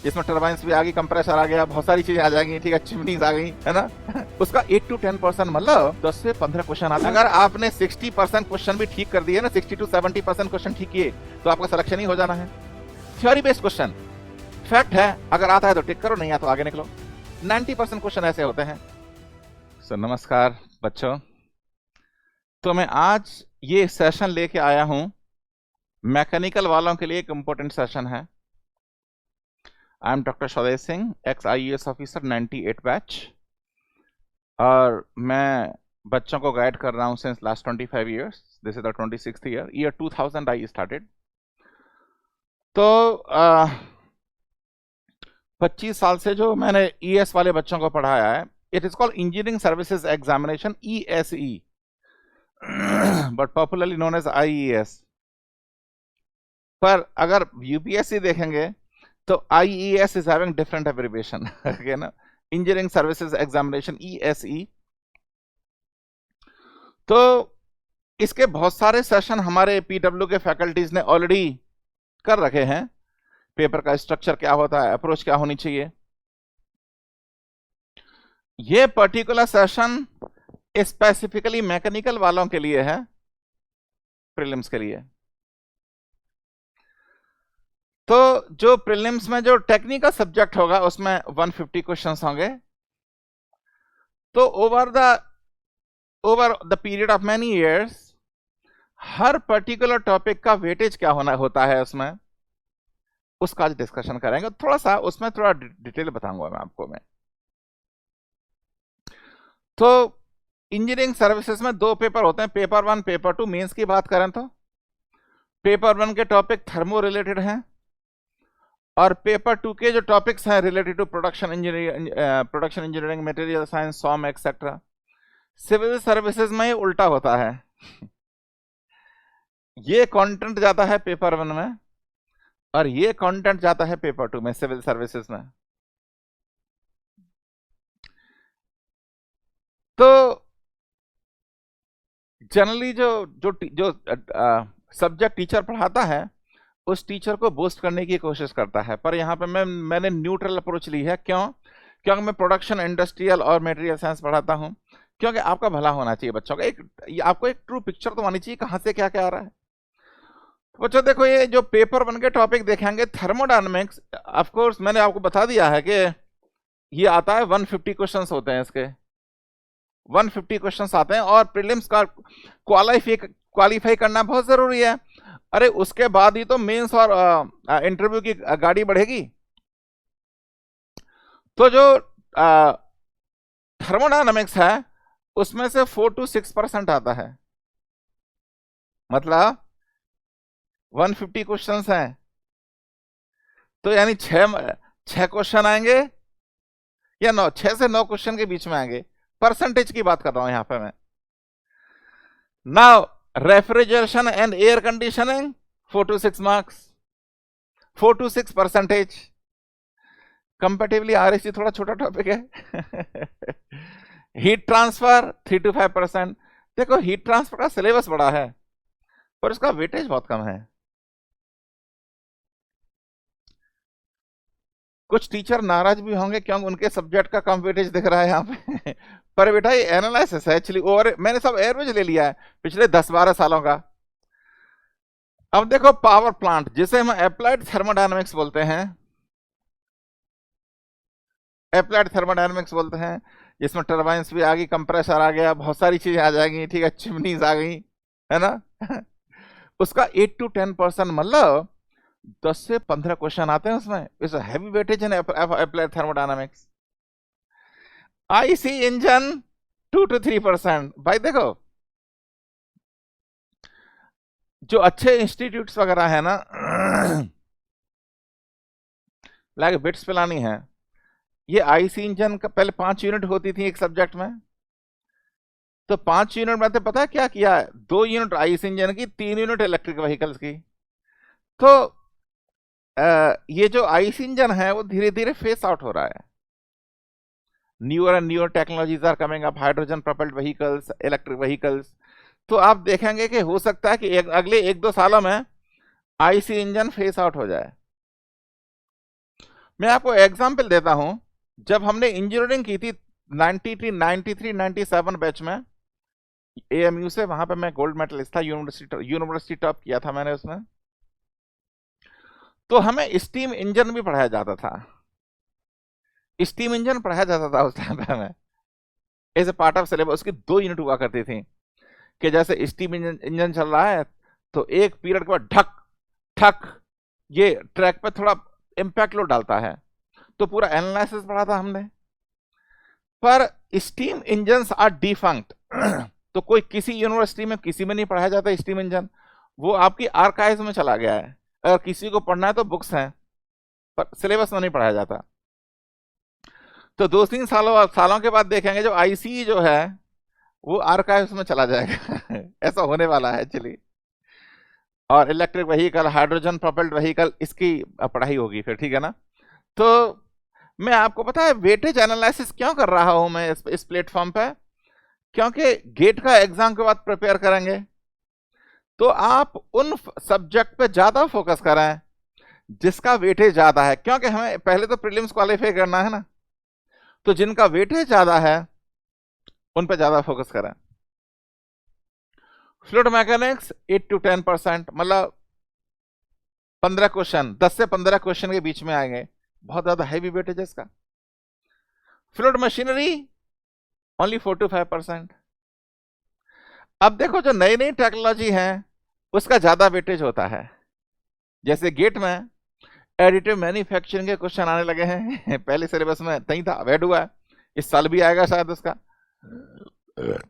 जिसमें टर्बाइंस भी आ गई, कंप्रेसर आ गया, बहुत सारी चीजें आ जाएंगी, ठीक है, चिमनीज आ गई, है ना। उसका 8 to 10% मतलब 10 से 15 क्वेश्चन आता है। अगर आपने 60% क्वेश्चन भी ठीक कर दिए ना, 60 to 70% क्वेश्चन ठीक किए, तो आपका सिलेक्शन ही हो जाना है। थ्योरी बेस्ड क्वेश्चन, फैक्ट है, अगर आता है तो टिक करो, नहीं आता तो आगे निकलो। 90% क्वेश्चन ऐसे होते हैं। सो नमस्कार बच्चों, तो मैं आज ये सेशन लेके आया हूं, मैकेनिकल वालों के लिए एक इंपॉर्टेंट सेशन है। आई एम डॉक्टर स्वदेश Singh, x IAS officer 98 batch, और मैं बच्चों को गाइड कर रहा हूं since last 25 years. This is the 26th year 2000 I started. तो 25 साल से जो मैंने ES वाले बच्चों को पढ़ाया है, it is called engineering services examination, ESE, but popularly known as IES। पर अगर UPSC देखेंगे तो IES is having different abbreviation, okay ना, इंजीनियरिंग सर्विसेज एग्जामिनेशन ESE। तो इसके बहुत सारे सेशन हमारे PW के फैकल्टीज ने ऑलरेडी कर रखे हैं। पेपर का स्ट्रक्चर क्या होता है, अप्रोच क्या होनी चाहिए। ये पर्टिकुलर सेशन स्पेसिफिकली मैकेनिकल वालों के लिए है, प्रीलिम्स के लिए। तो जो प्रीलिम्स में जो टेक्निकल सब्जेक्ट होगा उसमें 150 क्वेश्चंस होंगे। तो over the period of many years her particular topic का वेटेज क्या होता है उसमें, उसका आज डिस्कशन करेंगे। थोड़ा सा उसमें थोड़ा डिटेल बताऊंगा मैं आपको। तो इंजीनियरिंग सर्विसेज में 2 पेपर होते हैं, पेपर 1 पेपर 2। मेंस की बात करें तो पेपर 1 के टॉपिक थर्मो रिलेटेड हैं, और पेपर 2 के जो टॉपिक्स हैं related to production engineering, material science, SOM etcetera. Civil services में ये उल्टा होता है, ये कंटेंट जाता है पेपर 1 में और ये कंटेंट जाता है पेपर 2 में, सिविल सर्विसेज में। तो जनरली जो सब्जेक्ट टीचर पढ़ाता है उस टीचर को बूस्ट करने की कोशिश करता है, पर यहाँ पे मैंने न्यूट्रल अप्रोच ली है। क्यों? क्योंकि मैं प्रोडक्शन, इंडस्ट्रियल और मटेरियल साइंस पढ़ाता हूँ। क्योंकि आपका भला होना चाहिए बच्चों का, आपको एक ट्रू पिक्चर तो आनी चाहिए कहाँ से क्या क्या आ रहा है। तो बच्चों देखो, ये जो पेपर 1 के टॉपिक देखेंगे थर्मोडायनेमिक्स, ऑफ कोर्स मैंने आपको बता दिया है कि ये आता है 150 क्वेश्चंस होते हैं इसके, 150 क्वेश्चंस आते हैं, और प्रीलिम्स का क्वालिफाई करना बहुत जरूरी है। अरे उसके बाद ही तो मेंस और इंटरव्यू की गाड़ी बढ़ेगी। तो जो थर्मोडायनेमिक्स है उसमें से 4 to 6% आता है, मतलब 150 क्वेश्चंस हैं तो यानी 6 क्वेश्चन आएंगे या 6 से 9 क्वेश्चन के बीच में आएंगे। परसेंटेज की बात कर रहा हूं यहां पे मैं। Now refrigeration and air conditioning 4 to 6 marks, 4 to 6%। Competitively RSC थोड़ा छोटा टॉपिक है। Heat transfer 3 to 5%। देखो हीट ट्रांसफर का सिलेबस बड़ा है पर उसका वेटेज बहुत कम है। कुछ टीचर नाराज भी होंगे क्योंकि उनके सब्जेक्ट का कम वेटेज दिख रहा है यहाँ पे। पर बेटा ये एनालिसिस है एक्चुअली, और मैंने सब एवरेज ले लिया है पिछले 10-12 सालों का। अब देखो पावर प्लांट, जिसे हम अप्लाइड थर्मोडायनेमिक्स बोलते हैं, अप्लाइड थर्मोडायनेमिक्स बोलते हैं, जिसमें टर्बाइंस भी आ गई, कंप्रेसर आ गया, बहुत सारी चीजें आ जाएंगी, ठीक है, चिमनीज आ गई, है ना। उसका 8 to 10% मतलब 10 से 15 क्वेश्चन आते हैं उसमें। It's heavy weightage in applied thermodynamics. IC engine 2 to 3%। भाई देखो जो अच्छे इंस्टीट्यूट्स वगैरह है ना, लाइक बिट्स पिलानी है, ये IC इंजन का पहले 5 यूनिट होती थी एक सब्जेक्ट में। तो 5 यूनिट में तो पता है क्या किया है, 2 यूनिट IC इंजन की, 3 यूनिट इलेक्ट्रिक व्हीकल्स की। तो ये जो IC इंजन है वो धीरे धीरे फेस आउट हो रहा है। Newer and newer technologies are coming up, hydrogen propelled vehicles, electric vehicles. तो आप देखेंगे कि हो सकता है कि अगले 1-2 सालों में IC इंजन फेस आउट हो जाए। मैं आपको एग्जाम्पल देता हूं, जब हमने इंजीनियरिंग की थी 93 93 97 बैच में एएमयू से, वहां पे मैं गोल्ड मेडलिस्ट था, यूनिवर्सिटी टॉप किया था मैंने उसमें। तो हमें स्टीम इंजन भी पढ़ाया जाता था, स्टीम इंजन पढ़ाया जाता था उस टाइम पे हमें as a part of syllabus. उसकी 2 यूनिट हुआ करती थी कि जैसे स्टीम इंजन चल रहा है तो एक पीरियड के बाद ढक ठक ये ट्रैक पे थोड़ा इंपैक्ट लोड डालता है, तो पूरा एनालिसिस पढ़ा था हमने। पर स्टीम इंजन्स आर डिफंक्ट तो कोई किसी यूनिवर्सिटी में किसी में नहीं पढ़ाया जाता स्टीम इंजन, वो आपकी आर्काइव्स में चला गया है। अगर किसी को पढ़ना है तो बुक्स हैं, पर सिलेबस में नहीं पढ़ाया जाता। तो 2-3 सालों के बाद देखेंगे जो आईसी जो है वो आर्काइव्स में चला जाएगा ऐसा होने वाला है एक्चुअली। और electric vehicle, hydrogen propelled vehicle, इसकी पढ़ाई होगी फिर, ठीक है ना। तो मैं आपको पता है वेटेज एनालिसिस क्यों कर रहा हूं मैं इस प्लेटफॉर्म पे, क्योंकि गेट का एग्जाम के बाद प्रिपेयर करेंगे तो आप उन सब्जेक्ट पे ज्यादा फोकस करें जिसका वेटेज ज्यादा है, क्योंकि हमें पहले तो प्रीलिम्स क्वालिफाई करना है ना। तो जिनका वेटेज ज्यादा है उन पे ज्यादा फोकस करें। फ्लूइड मैकेनिक्स 8 to 10%, मतलब 15 क्वेश्चन, 10 से 15 क्वेश्चन के बीच में आएंगे, बहुत ज्यादा हैवी वेटेज है इसका। Fluid machinery only 4 to 5%। अब देखो जो नई नई टेक्नोलॉजी है उसका ज्यादा वेटेज होता है, जैसे गेट में एडिटिव मैन्युफैक्चरिंग के क्वेश्चन आने लगे हैं पहले सिलेबस में नहीं था, अब ऐड हुआ है, इस साल भी आएगा शायद उसका।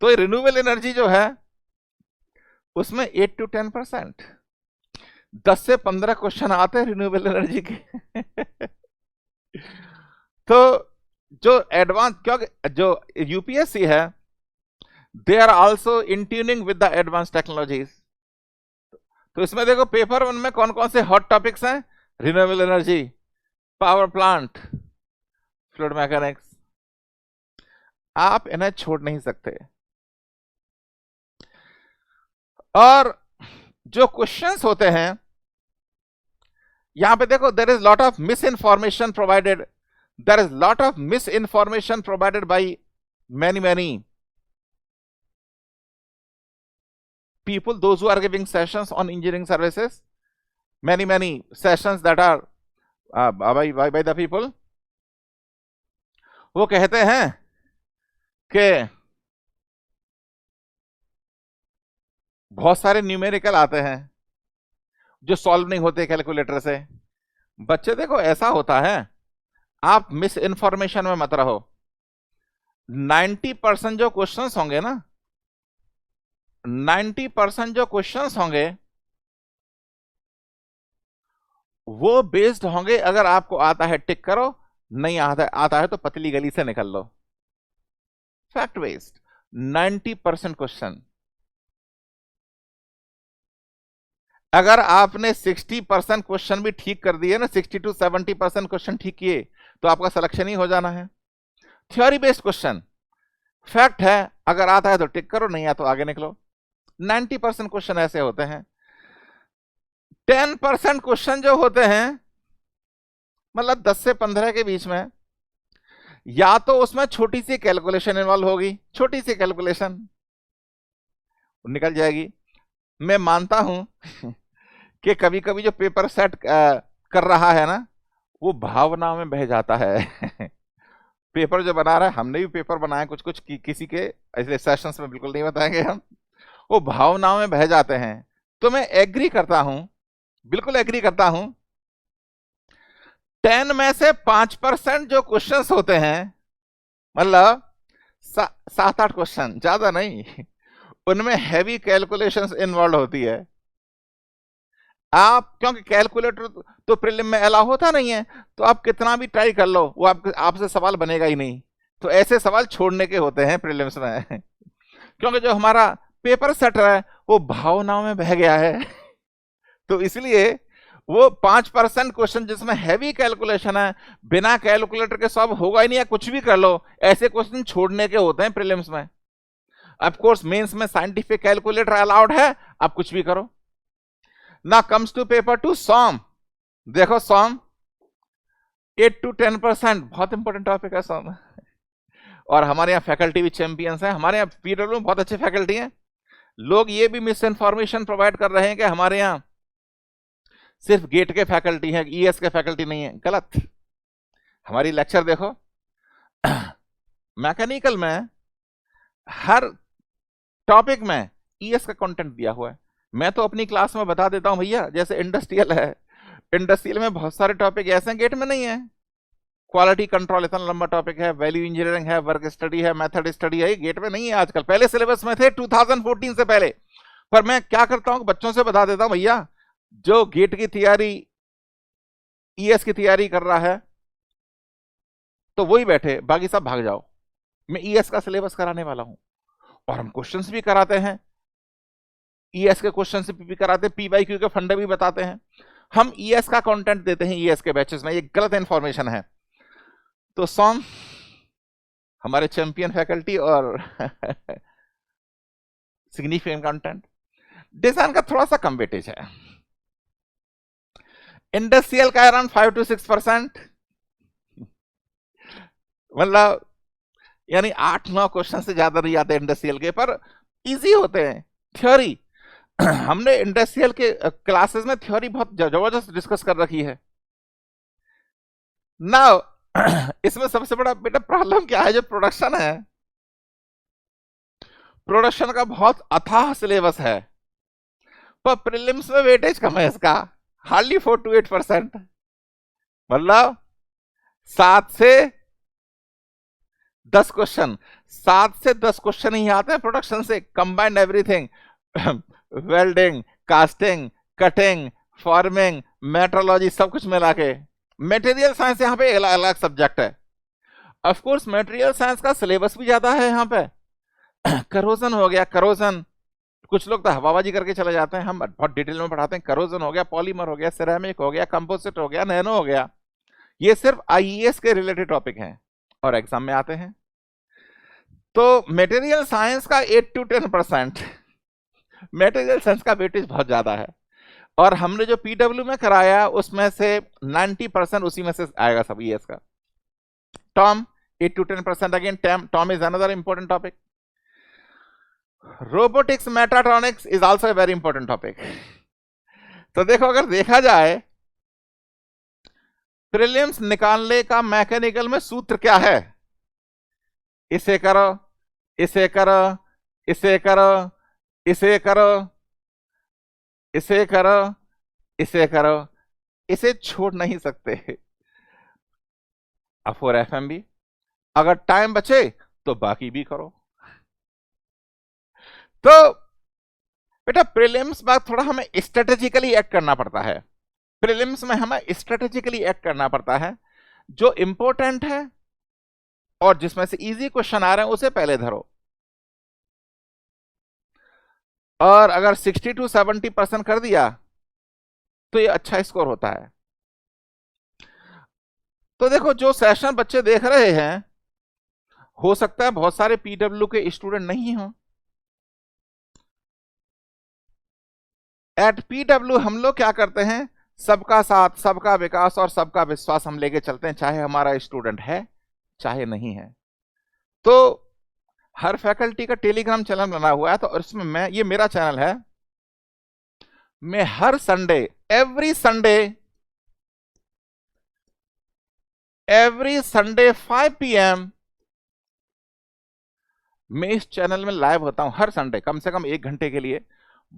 तो रिन्यूएबल एनर्जी जो है उसमें 8 to 10%, 10 से 15 क्वेश्चन आते हैं रिन्यूएबल एनर्जी के तो जो एडवांस, क्योंकि जो यूपीएससी है they are also in tuning with the advance technologies. तो इसमें देखो पेपर 1 में कौन कौन से हॉट टॉपिक्स हैं, renewable energy, power plant, fluid mechanics, आप इन्हें छोड़ नहीं सकते। और जो क्वेश्चंस होते हैं यहां पे देखो, there is lot of miss information provided, there is lot of miss information provided by many people, those who are giving sessions on engineering services, many sessions that are by the people, वो कहते हैं कि बहुत सारे numerical आते हैं जो solve नहीं होते कैलकुलेटर से। बच्चे देखो ऐसा होता है, आप मिस इन्फॉर्मेशन में मत रहो। 90% जो क्वेश्चंस होंगे ना, 90% जो क्वेश्चंस होंगे वो बेस्ड होंगे, अगर आपको आता है टिक करो, नहीं आता है तो पतली गली से निकल लो, फैक्ट बेस्ड। 90% क्वेश्चन, अगर आपने 60% क्वेश्चन भी ठीक कर दिए ना, 60 to 70% क्वेश्चन ठीक किए तो आपका सिलेक्शन ही हो जाना है। थ्योरी बेस्ड क्वेश्चन, फैक्ट है, अगर आता है तो टिक करो, नहीं आता तो आगे निकलो। 90% क्वेश्चन ऐसे होते हैं। 10% क्वेश्चन जो होते हैं, मतलब 10 से 15 के बीच में, या तो उसमें छोटी सी कैलकुलेशन इन्वॉल्व होगी, छोटी सी कैलकुलेशन निकल जाएगी। मैं मानता हूं कि कभी कभी जो पेपर सेट कर रहा है ना, वो भावना में बह जाता है पेपर जो बना रहा है, हमने भी पेपर बनाए कुछ कुछ किसी के, ऐसे सेशंस में बिल्कुल नहीं बताएंगे हम, वो भावनाओं में बह जाते हैं। तो मैं एग्री करता हूं, बिल्कुल एग्री करता हूं, 10 में से 5% जो क्वेश्चंस होते हैं, मतलब 7-8 क्वेश्चन, ज्यादा नहीं, उनमें हैवी कैलकुलेशंस इन्वॉल्व होती है। आप क्योंकि कैलकुलेटर तो प्रीलिम में अलाउ होता नहीं है, तो आप कितना भी ट्राई कर लो वो आपसे सवाल बनेगा ही नहीं। तो ऐसे सवाल छोड़ने के होते हैं प्रीलिम्स में क्योंकि जो हमारा पेपर सेट है वो भावनाओं में बह गया है तो इसलिए वो 5% क्वेश्चन जिसमें हैवी कैलकुलेशन है, बिना कैलकुलेटर के सॉल्व होगा ही नहीं, या कुछ भी कर लो, ऐसे क्वेश्चन छोड़ने के होते हैं प्रीलिम्स में। ऑफ कोर्स मेंस में साइंटिफिक कैलकुलेटर अलाउड है, आप कुछ भी करो। ना कम्स टू पेपर 2 सॉम, देखो सॉम 8 to 10%, बहुत इंपॉर्टेंट टॉपिक है सर। और हमारे यहाँ फैकल्टी भी चैंपियंस हैं, हमारे यहाँ पीडब्ल्यू में बहुत अच्छे फैकल्टी हैं। लोग ये भी मिस इन्फॉर्मेशन प्रोवाइड कर रहे हैं कि हमारे यहाँ सिर्फ गेट के फैकल्टी हैं, ईएस के फैकल्टी नहीं है। गलत। हमारी लेक्चर देखो, मैकेनिकल में हर टॉपिक में ईएस का कंटेंट दिया हुआ है। मैं तो अपनी क्लास में बता देता हूं भैया, जैसे इंडस्ट्रियल है, इंडस्ट्रियल में बहुत सारे टॉपिक ऐसे हैं गेट में नहीं है। क्वालिटी कंट्रोल इतना लंबा टॉपिक है, वैल्यू इंजीनियरिंग है, वर्क स्टडी है, मेथड स्टडी है, गेट में नहीं है आजकल। पहले सिलेबस में थे 2014 से पहले। पर मैं क्या करता हूं, बच्चों से बता देता हूं भैया, जो गेट की तैयारी, ईएस की तैयारी कर रहा है तो वही बैठे, बाकी सब भाग जाओ। मैं ईएस का सिलेबस कराने वाला हूं और हम क्वेश्चंस भी कराते हैं, ईएस के क्वेश्चंस भी कराते हैं, पीवाईक्यू के फंडे भी बताते हैं। हम ईएस का कंटेंट देते हैं ईएस के बैचेस में, ये गलत इंफॉर्मेशन है। तो सॉम हमारे चैंपियन फैकल्टी और सिग्निफिकेंट कंटेंट। डिजाइन का थोड़ा सा कम वेटेज है, इंडस्ट्रियल का अराउंड 5 to 6%, मतलब यानी 8-9 क्वेश्चन से ज्यादा नहीं आते इंडस्ट्रियल के, पर इजी होते हैं। थ्योरी हमने इंडस्ट्रियल के क्लासेस में थ्योरी बहुत जबरदस्त डिस्कस कर रखी है ना। इसमें सबसे बड़ा बेटा प्रॉब्लम क्या है, जो प्रोडक्शन है, प्रोडक्शन का बहुत अथाह सिलेबस है, पर प्रीलिम्स में वेटेज कम है इसका, हार्डली 4 to 8%। मतलब 7 से 10 क्वेश्चन, 7 से 10 क्वेश्चन ही आते हैं प्रोडक्शन से, combined everything, welding, casting, cutting, forming, metrology, सब कुछ मिला के। मटेरियल साइंस यहाँ पे अलग अलग सब्जेक्ट है। ऑफ कोर्स मटेरियल साइंस का सिलेबस भी ज्यादा है यहाँ पे। करोजन हो गया, करोजन, कुछ लोग तो हवाबाजी करके चले जाते हैं, हम बहुत डिटेल में पढ़ाते हैं। करोजन हो गया, पॉलीमर हो गया, सिरेमिक हो गया, कंपोजिट हो गया, नैनो हो गया। ये सिर्फ आईईएस के रिलेटेड टॉपिक हैं और एग्जाम में आते हैं। तो मटेरियल साइंस का 8 to 10%, मटेरियल साइंस का वेटेज बहुत ज्यादा है। और हमने जो पीडब्ल्यू में कराया उसमें से 90% उसी में से आएगा सब ईएस का। TOM 8 to 10%, again TOM is another important topic. Robotics mechatronics is also a very important topic. तो देखो, अगर देखा जाए प्रीलिम्स निकालने का मैकेनिकल में सूत्र क्या है, इसे करो, इसे करो, इसे करो, इसे करो, इसे करो, इसे करो, इसे छोड़ नहीं सकते। अब फॉर एफएमबी अगर टाइम बचे तो बाकी भी करो। तो बेटा प्रीलिम्स में थोड़ा हमें स्ट्रेटेजिकली एक्ट करना पड़ता है। प्रीलिम्स में हमें स्ट्रेटेजिकली एक्ट करना पड़ता है। जो इंपॉर्टेंट है और जिसमें से इजी क्वेश्चन आ रहे हैं उसे पहले धरो। और अगर 60 to 70% कर दिया तो ये अच्छा स्कोर होता है। तो देखो, जो सेशन बच्चे देख रहे हैं, हो सकता है बहुत सारे पीडब्ल्यू के स्टूडेंट नहीं हो। एट पीडब्ल्यू हम लोग क्या करते हैं, सबका साथ, सबका विकास और सबका विश्वास हम लेके चलते हैं, चाहे हमारा स्टूडेंट है चाहे नहीं है। तो हर फैकल्टी का टेलीग्राम चैनल बना हुआ है, तो उसमें ये मेरा चैनल है, मैं हर संडे, एवरी संडे 5 PM मैं इस चैनल में लाइव होता हूं हर संडे, कम से कम 1 घंटे के लिए,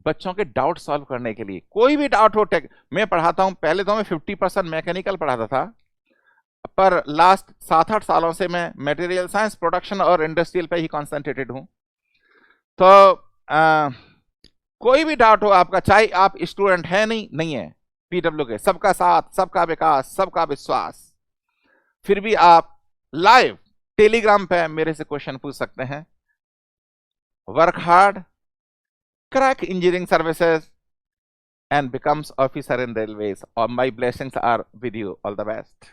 बच्चों के डाउट सॉल्व करने के लिए। कोई भी डाउट हो टेक मैं पढ़ाता हूं। पहले तो मैं 50% मैकेनिकल पढ़ाता था, पर लास्ट 7-8 सालों से मैं मटेरियल साइंस, प्रोडक्शन और इंडस्ट्रियल पे ही कॉन्सेंट्रेटेड हूं। तो कोई भी डाउट हो आपका, चाहे आप स्टूडेंट है नहीं है पीडब्ल्यू के, सबका साथ, सबका विकास, सबका विश्वास, फिर भी आप लाइव टेलीग्राम पे मेरे से क्वेश्चन पूछ सकते हैं। Work hard, crack engineering services and becomes officer in railways. All my blessings are with you. All the best.